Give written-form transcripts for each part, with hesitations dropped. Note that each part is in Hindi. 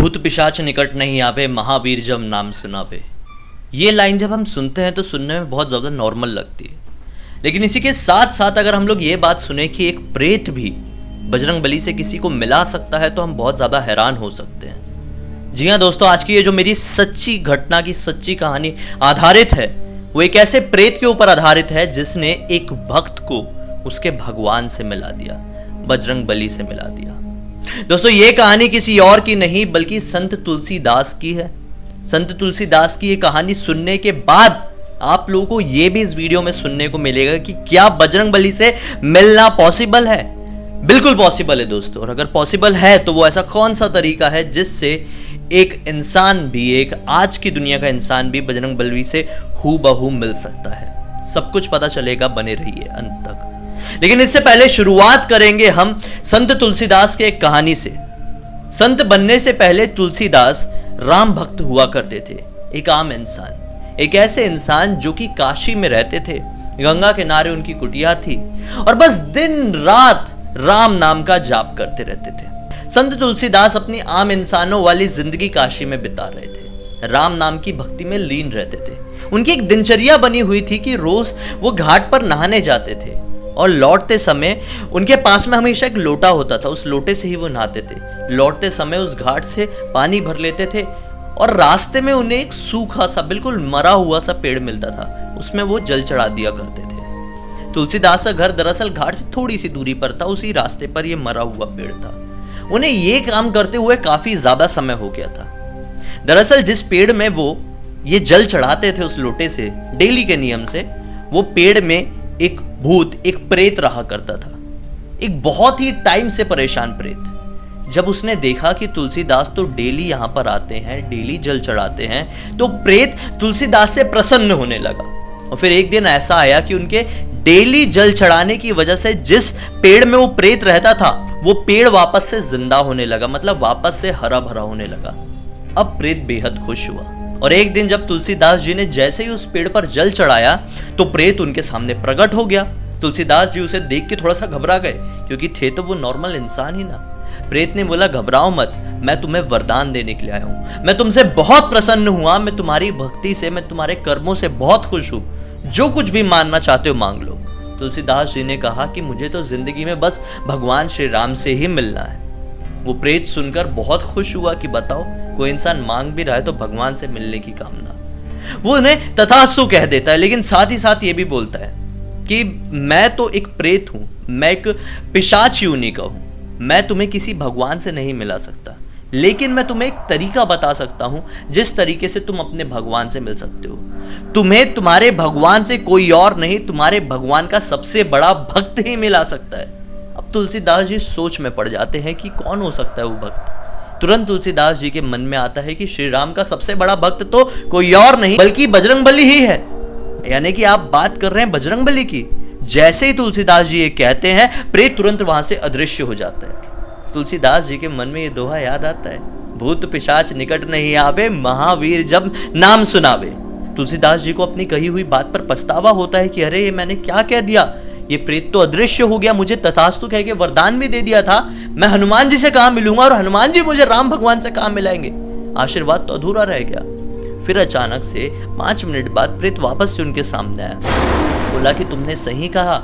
भूत पिशाच निकट नहीं आवे, महावीर जब नाम सुनावे। ये लाइन जब हम सुनते हैं तो सुनने में बहुत ज़्यादा नॉर्मल लगती है, लेकिन इसी के साथ साथ अगर हम लोग ये बात सुने कि एक प्रेत भी बजरंग बली से किसी को मिला सकता है तो हम बहुत ज़्यादा हैरान हो सकते हैं। जी हाँ दोस्तों, आज की ये जो मेरी सच्ची घटना की सच्ची कहानी आधारित है वो एक ऐसे प्रेत के ऊपर आधारित है जिसने एक भक्त को उसके भगवान से मिला दिया, बजरंग बली से मिला दिया। दोस्तों ये कहानी किसी और की नहीं बल्कि संत तुलसीदास की है। संत तुलसीदास की ये कहानी सुनने के बाद आप लोगों को ये भी इस वीडियो में सुनने को मिलेगा कि क्या बजरंग बली से मिलना पॉसिबल है। बिल्कुल पॉसिबल है दोस्तों, और अगर पॉसिबल है तो वो ऐसा कौन सा तरीका है जिससे एक इंसान भी, एक आज की दुनिया का इंसान भी बजरंग बली से हूबहू मिल सकता है। सब कुछ पता चलेगा, बने रहिए अंत तक। लेकिन इससे पहले शुरुआत करेंगे हम संत तुलसीदास के एक कहानी से। संत बनने से पहले तुलसीदास राम भक्त हुआ करते थे, एक आम इंसान, एक ऐसे इंसान जो कि काशी में रहते थे। गंगा किनारे उनकी कुटिया थी और बस दिन रात राम नाम का जाप करते रहते थे। संत तुलसीदास अपनी आम इंसानों वाली जिंदगी काशी में बिता रहे थे, राम नाम की भक्ति में लीन रहते थे। उनकी एक दिनचर्या बनी हुई थी कि रोज वो घाट पर नहाने जाते थे और लौटते समय उनके पास में हमेशा एक लोटा होता था, उस लोटे से ही वो नहाते थे। लौटते समय उस घाट से पानी भर लेते थे और रास्ते में उन्हें एक सूखा सा, बिल्कुल मरा हुआ सा पेड़ मिलता था, उसमें वो जल चढ़ा दिया करते थे। तुलसीदास का घर दरअसल घाट से थोड़ी सी दूरी पर था, उसी रास्ते पर ये मरा हुआ पेड़ था। उन्हें ये काम करते हुए काफी ज्यादा समय हो गया था। दरअसल जिस पेड़ में वो ये जल चढ़ाते थे उस लोटे से डेली के नियम से, वो पेड़ में एक भूत, एक प्रेत रहा करता था, एक बहुत ही टाइम से परेशान प्रेत। जब उसने देखा कि तुलसीदास तो डेली यहां पर आते हैं, डेली जल चढ़ाते हैं, तो प्रेत तुलसीदास से प्रसन्न होने लगा। और फिर एक दिन ऐसा आया कि उनके डेली जल चढ़ाने की वजह से जिस पेड़ में वो प्रेत रहता था वो पेड़ वापस से जिंदा होने लगा, मतलब वापस से हरा भरा होने लगा। अब प्रेत बेहद खुश हुआ और एक दिन जब तुलसीदास जी ने जैसे ही उस पेड़ पर जल चढ़ाया तो प्रेत उनके सामने प्रकट हो गया। तुलसीदास जी उसे देख के थोड़ा सा घबरा गए, क्योंकि थे तो वो नॉर्मल इंसान ही ना। प्रेत ने बोला, घबराओ मत, मैं तुम्हें वरदान देने के लिए आया हूं। मैं तुमसे बहुत प्रसन्न हुआ, मैं तुम्हारी भक्ति से, मैं तुम्हारे कर्मों से बहुत खुश हूं। जो कुछ भी मांगना चाहते हो मांग लो। तुलसीदास जी ने कहा कि मुझे तो जिंदगी में बस भगवान श्री राम से ही मिलना है। वो प्रेत सुनकर बहुत खुश हुआ कि बताओ, कोई इंसान मांग भी रहा है तो भगवान से मिलने की कामना। वो उन्हें तथास्तु कह देता है, लेकिन साथ ही साथ ये भी बोलता है कि मैं तो एक प्रेत हूं, मैं एक पिशाच योनि का हूं, मैं तुम्हें किसी भगवान से नहीं मिला सकता, लेकिन मैं तुम्हें एक तरीका बता सकता हूं जिस तरीके से तुम अपने भगवान से मिल सकते हो। तुम्हें तुम्हारे भगवान से कोई और नहीं, तुम्हारे भगवान का सबसे बड़ा भक्त ही मिला सकता है। अब तुलसीदास जी सोच में पड़ जाते हैं कि कौन हो सकता है वो भक्त। तुरंत तुलसीदास जी के मन में आता है कि श्री राम का सबसे बड़ा भक्त तो कोई और नहीं बल्कि बजरंग बली ही है। यानी कि आप बात कर रहे हैं बजरंग बली की। जैसे ही तुलसीदास जी ये कहते हैं, प्रेत तुरंत वहां से अदृश्य हो जाता है। तुलसीदास जी के मन में ये दोहा याद आता है, भूत पिशाच निकट नहीं आवे, महावीर जब नाम सुनावे। तुलसीदास जी को अपनी कही हुई बात पर पछतावा होता है कि अरे ये मैंने क्या कह दिया, ये प्रेत तो अदृश्य हो गया, मुझे तथास्तु कह के वरदान भी दे दिया था। मैं हनुमान जी से कहां मिलूंगा और हनुमान जी मुझे राम भगवान से कहां मिलाएंगे, आशीर्वाद तो अधूरा रह गया। फिर अचानक से 5 मिनट बाद प्रेत वापस से उनके सामने आया, बोला कि तुमने सही कहा,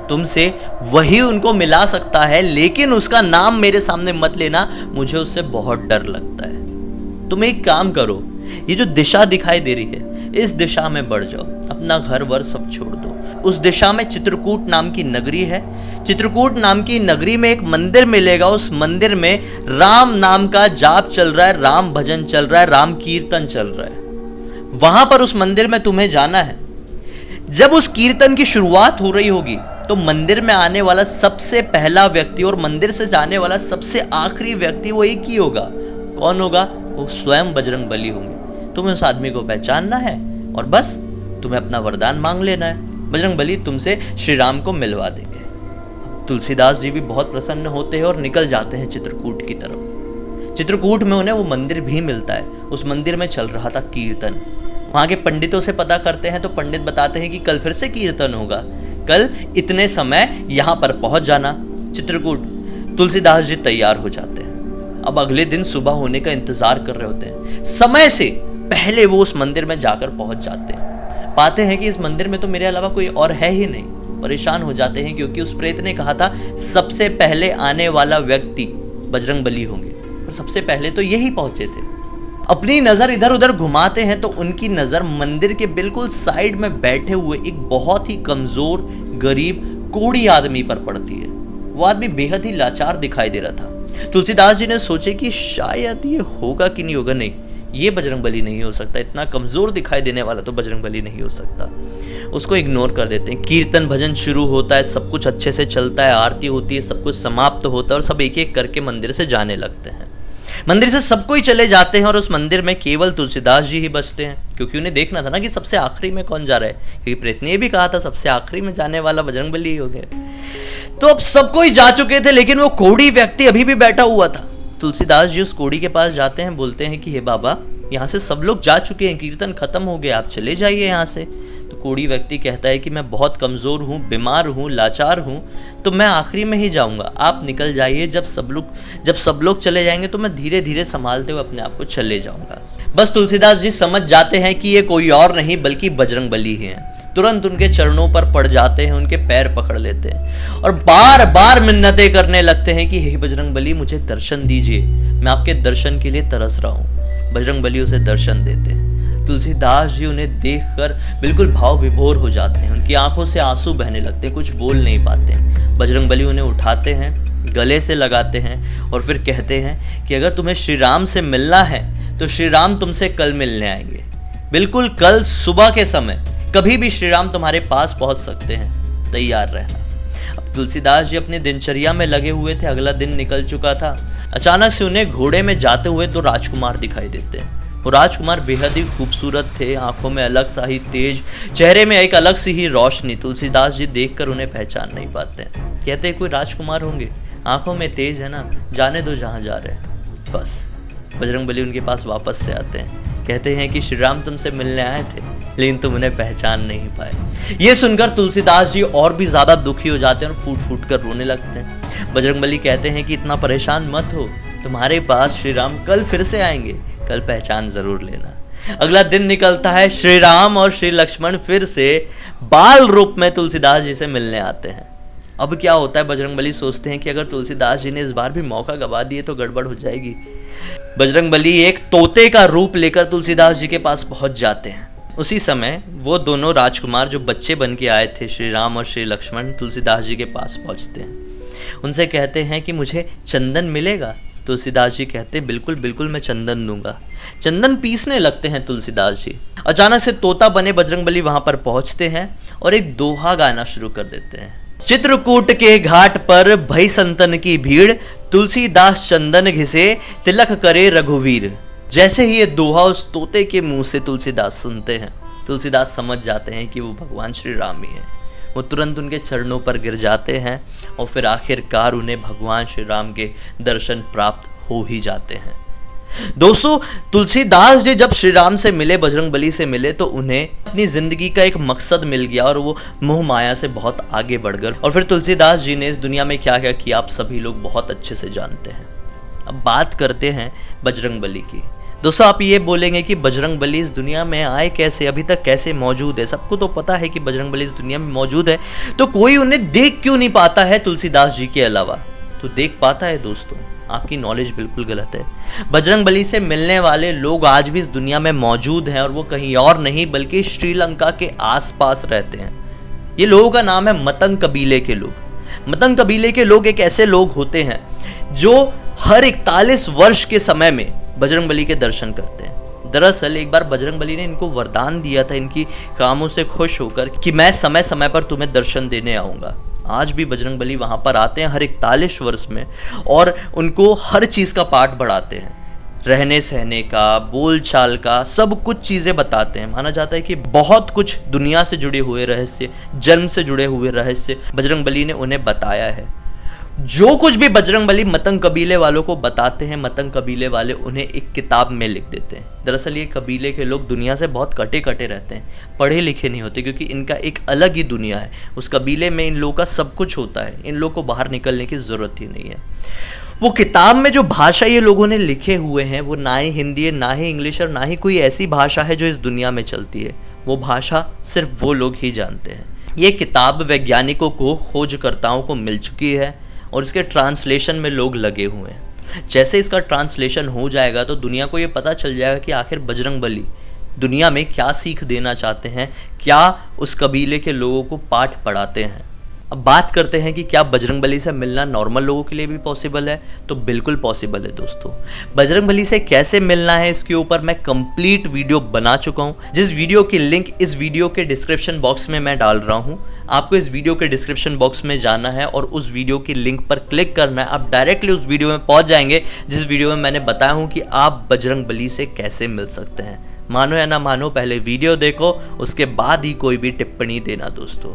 तुमसे वही उनको मिला सकता है, लेकिन उसका नाम मेरे सामने मत लेना, मुझे उससे बहुत डर लगता है। तुम एक काम करो, ये जो दिशा दिखाई दे रही है इस दिशा में बढ़ जाओ, अपना घर वर सब छोड़ दो। उस दिशा में चित्रकूट नाम की नगरी है। चित्रकूट नाम की नगरी में एक मंदिर मिलेगा, उस मंदिर में राम नाम का जाप चल रहा है, राम भजन चल रहा है, राम कीर्तन चल रहा है। वहां पर उस मंदिर में तुम्हें जाना है। जब उस कीर्तन की शुरुआत हो रही होगी तो मंदिर में आने वाला सबसे पहला व्यक्ति और मंदिर से जाने वाला सबसे आखिरी व्यक्ति वो एक ही होगा। कौन होगा? वो स्वयं बजरंग बली होंगे। तुम्हें उस आदमी को पहचानना है और बस तुम्हें अपना वरदान मांग लेना है, बजरंग बली तुमसे श्री राम को मिलवा देंगे। तुलसीदास जी भी बहुत प्रसन्न होते हैं और निकल जाते हैं चित्रकूट की तरफ। चित्रकूट में उन्हें वो मंदिर भी मिलता है। उस मंदिर में चल रहा था कीर्तन। वहां के पंडितों से पता करते हैं तो पंडित बताते हैं कि कल फिर से कीर्तन होगा, कल इतने समय यहां पर पहुंच जाना चित्रकूट। तुलसीदास जी तैयार हो जाते हैं। अब अगले दिन सुबह होने का इंतजार कर रहे होते हैं। समय से पहले वो उस मंदिर में जाकर पहुंच जाते हैं। पाते हैं कि इस मंदिर में तो मेरे अलावा कोई और है ही नहीं। परेशान हो जाते हैं क्योंकि उस प्रेत ने कहा था सबसे पहले आने वाला व्यक्ति बजरंगबली होंगे, और सबसे पहले तो यही पहुंचे थे। अपनी नजर इधर उधर घुमाते हैं तो उनकी नजर मंदिर के बिल्कुल साइड में बैठे हुए एक बहुत ही कमजोर, गरीब, कोढ़ी आदमी पर पड़ती है। वो आदमी बेहद ही लाचार दिखाई दे रहा था। तुलसीदास जी ने सोचे कि शायद ये होगा कि नहीं होगा, नहीं ये बजरंगबली नहीं हो सकता, इतना कमजोर दिखाई देने वाला तो बजरंगबली नहीं हो सकता। उसको इग्नोर कर देते हैं। कीर्तन भजन शुरू होता है, सब कुछ अच्छे से चलता है, आरती होती है, सब कुछ समाप्त होता है और सब एक एक करके मंदिर से जाने लगते हैं। मंदिर से सब कोई चले जाते हैं और उस मंदिर में केवल तुलसीदास जी ही बचते हैं, क्योंकि उन्हें देखना था ना कि सबसे आखिरी में कौन जा रहा है, क्योंकि प्रेत ने भी कहा था सबसे आखिरी में जाने वाला बजरंगबली ही हो गया। तो अब सब कोई जा चुके थे, लेकिन वो कोढ़ी व्यक्ति अभी भी बैठा हुआ था। तुलसीदास जी उस कोढ़ी के पास जाते हैं, बोलते हैं कि हे बाबा, यहाँ से सब लोग जा चुके हैं, कीर्तन खत्म हो गया, आप चले जाइए यहाँ से। तो कोढ़ी व्यक्ति कहता है कि मैं बहुत कमज़ोर हूँ, बीमार हूँ, लाचार हूँ, तो मैं आखिरी में ही जाऊँगा, आप निकल जाइए। जब सब लोग चले जाएंगे तो मैं धीरे धीरे संभालते हुए अपने आप को चले जाऊँगा। बस तुलसीदास जी समझ जाते हैं कि ये कोई और नहीं बल्कि बजरंगबली ही हैं। तुरंत उनके चरणों पर पड़ जाते हैं, उनके पैर पकड़ लेते हैं और बार बार मिन्नतें करने लगते हैं कि हे बजरंगबली, मुझे दर्शन दीजिए, मैं आपके दर्शन के लिए तरस रहा हूँ। बजरंगबली उसे दर्शन देते हैं। तुलसीदास जी उन्हें देखकर बिल्कुल भाव विभोर हो जाते हैं, उनकी आंखों से आंसू बहने लगते हैं, कुछ बोल नहीं पाते। बजरंगबली उन्हें उठाते हैं, गले से लगाते हैं और फिर कहते हैं कि अगर तुम्हें श्री राम से मिलना है तो श्री राम तुमसे कल मिलने आएंगे, बिल्कुल कल सुबह के समय कभी भी श्री राम तुम्हारे पास पहुंच सकते हैं, तैयार रहना। अब तुलसीदास जी अपनी दिनचर्या में लगे हुए थे, अगला दिन निकल चुका था। अचानक से उन्हें घोड़े में जाते हुए दो राजकुमार दिखाई देते हैं। वो राजकुमार बेहद ही खूबसूरत थे, आंखों में अलग सा ही तेज, चेहरे में एक अलग सी ही रोशनी। तुलसीदास जी देखकर उन्हें पहचान नहीं पाते। कहते हैं कोई राजकुमार होंगे, आंखों में तेज है ना, जाने दो जहाँ जा रहे हैं। बस बजरंगबली उनके पास वापस से आते हैं, कहते हैं कि श्री राम तुमसे मिलने आए थे, लेकिन तुम उन्हें पहचान नहीं पाए। ये सुनकर तुलसीदास जी और भी ज्यादा दुखी हो जाते हैं और फूट फूट कर रोने लगते हैं। बजरंगबली कहते हैं कि इतना परेशान मत हो, तुम्हारे पास श्री राम कल फिर से आएंगे, कल पहचान जरूर लेना। अगला दिन निकलता है, श्री राम और श्री लक्ष्मण फिर से बाल रूप में तुलसीदास जी से मिलने आते हैं। अब क्या होता है, बजरंगबली सोचते हैं कि अगर तुलसीदास जी ने इस बार भी मौका गवा दिए तो गड़बड़ हो जाएगी। बजरंगबली एक तोते का रूप लेकर तुलसीदास जी के पास पहुंच जाते हैं। उसी समय वो दोनों राजकुमार जो बच्चे बन के आए थे, श्री राम और श्री लक्ष्मण, तुलसीदास जी के पास पहुंचते हैं। उनसे कहते हैं कि मुझे चंदन मिलेगा। तुलसीदास जी कहते हैं बिल्कुल बिल्कुल, मैं चंदन दूंगा। चंदन पीसने लगते हैं तुलसीदास जी। अचानक से तोता बने बजरंगबली वहां पर पहुंचते हैं और एक दोहा गाना शुरू कर देते हैं। चित्रकूट के घाट पर भई संतन की भीड़, तुलसीदास चंदन घिसे, तिलक करे रघुवीर। जैसे ही ये दोहा उस तोते के मुंह से तुलसीदास सुनते हैं, तुलसीदास समझ जाते हैं कि वो भगवान श्री राम ही है। वो तुरंत उनके चरणों पर गिर जाते हैं और फिर आखिरकार उन्हें भगवान श्री राम के दर्शन प्राप्त हो ही जाते हैं। दोस्तों, तुलसीदास जी जब श्री राम से मिले, बजरंगबली से मिले, तो उन्हें अपनी जिंदगी का एक मकसद मिल गया और वो मोह माया से बहुत आगे बढ़ गए। और फिर तुलसीदास जी ने इस दुनिया में क्या क्या किया आप सभी लोग बहुत अच्छे से जानते हैं। अब बात करते हैं बजरंगबली की। दोस्तों, आप ये बोलेंगे कि बजरंगबली इस दुनिया में आए कैसे, अभी तक कैसे मौजूद है। सबको तो पता है कि बजरंगबली इस दुनिया में मौजूद है, तो कोई उन्हें देख क्यों नहीं पाता है तुलसीदास जी के अलावा? तो देख पाता है दोस्तों, आपकी नॉलेज बिल्कुल गलत है। बजरंगबली से मिलने वाले लोग आज भी इस दुनिया में मौजूद हैं और वो कहीं और नहीं बल्कि श्रीलंका के आसपास रहते हैं। ये लोगों का नाम है मतंग कबीले के लोग। मतंग कबीले के लोग एक ऐसे लोग होते हैं जो हर 41 वर्ष के समय में बजरंगबली के दर्शन करते हैं। दरअसल एक बार बजरंगबली ने इनको वरदान दिया था, इनकी कामों से खुश होकर, कि मैं समय समय पर तुम्हें दर्शन देने आऊँगा। आज भी बजरंगबली वहाँ पर आते हैं हर 41 वर्ष में और उनको हर चीज़ का पाठ बढ़ाते हैं, रहने सहने का, बोल चाल का, सब कुछ चीज़ें बताते हैं। माना जाता है कि बहुत कुछ दुनिया से जुड़े हुए रहस्य, जन्म से जुड़े हुए रहस्य बजरंगबली ने उन्हें बताया है। जो कुछ भी बजरंगबली मतंग कबीले वालों को बताते हैं, मतंग कबीले वाले उन्हें एक किताब में लिख देते हैं। दरअसल ये कबीले के लोग दुनिया से बहुत कटे कटे रहते हैं, पढ़े लिखे नहीं होते, क्योंकि इनका एक अलग ही दुनिया है। उस कबीले में इन लोगों का सब कुछ होता है, इन लोगों को बाहर निकलने की ज़रूरत ही नहीं है। वो किताब में जो भाषा ये लोगों ने लिखे हुए हैं वो ना ही हिंदी है, ना ही इंग्लिश, और ना ही कोई ऐसी भाषा है जो इस दुनिया में चलती है। वो भाषा सिर्फ वो लोग ही जानते हैं। ये किताब वैज्ञानिकों को, खोजकर्ताओं को मिल चुकी है और इसके ट्रांसलेशन में लोग लगे हुए हैं। जैसे इसका ट्रांसलेशन हो जाएगा तो दुनिया को ये पता चल जाएगा कि आखिर बजरंगबली दुनिया में क्या सीख देना चाहते हैं, क्या उस कबीले के लोगों को पाठ पढ़ाते हैं। अब बात करते हैं कि क्या बजरंगबली से मिलना नॉर्मल लोगों के लिए भी पॉसिबल है? तो बिल्कुल पॉसिबल है दोस्तों। बजरंगबली से कैसे मिलना है इसके ऊपर मैं कंप्लीट वीडियो बना चुका हूं, जिस वीडियो की लिंक इस वीडियो के डिस्क्रिप्शन बॉक्स में मैं डाल रहा हूं। आपको इस वीडियो के डिस्क्रिप्शन बॉक्स में जाना है और उस वीडियो की लिंक पर क्लिक करना है। आप डायरेक्टली उस वीडियो में पहुंच जाएंगे जिस वीडियो में मैंने बताया हूं कि आप बजरंगबली से कैसे मिल सकते हैं। मानो या ना मानो, पहले वीडियो देखो, उसके बाद ही कोई भी टिप्पणी देना दोस्तों।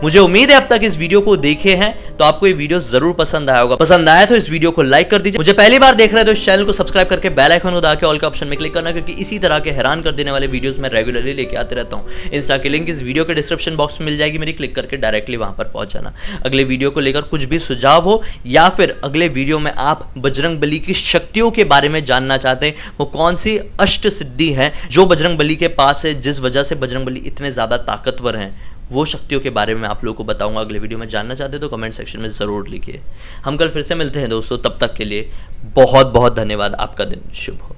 मुझे उम्मीद है अब तक इस वीडियो को देखे हैं तो आपको ये वीडियो जरूर पसंद आया होगा। पसंद आया तो इस वीडियो को लाइक कर दीजिए। मुझे पहली बार देख रहे हैं तो इस चैनल को सब्सक्राइब करके बेल आइकन को दबा के ऑल के ऑप्शन में क्लिक करना, क्योंकि इसी तरह के हैरान कर देने वाले वीडियोस मैं रेगुलरली लेके आते रहता हूं। इंस्टा की लिंक इस वीडियो के डिस्क्रिप्शन बॉक्स में मिल जाएगी मेरी, क्लिक करके डायरेक्टली वहां पर पहुंच जाना। अगले वीडियो को लेकर कुछ भी सुझाव हो या फिर अगले वीडियो में आप बजरंगबली की शक्तियों के बारे में जानना चाहते हैं, वो कौन सी अष्ट सिद्धि है जो बजरंगबली के पास है, जिस वजह से बजरंगबली इतने ज्यादा ताकतवर हैं, वो शक्तियों के बारे में आप लोगों को बताऊंगा अगले वीडियो में। जानना चाहते हो तो कमेंट सेक्शन में ज़रूर लिखिए। हम कल फिर से मिलते हैं दोस्तों, तब तक के लिए बहुत बहुत धन्यवाद। आपका दिन शुभ हो।